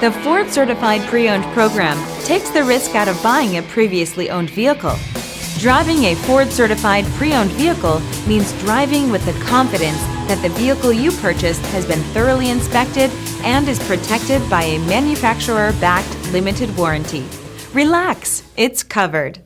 The Ford Certified Pre-Owned program takes the risk out of buying a previously owned vehicle. Driving a Ford Certified Pre-Owned vehicle means driving with the confidence that the vehicle you purchased has been thoroughly inspected and is protected by a manufacturer-backed limited warranty. Relax, it's covered.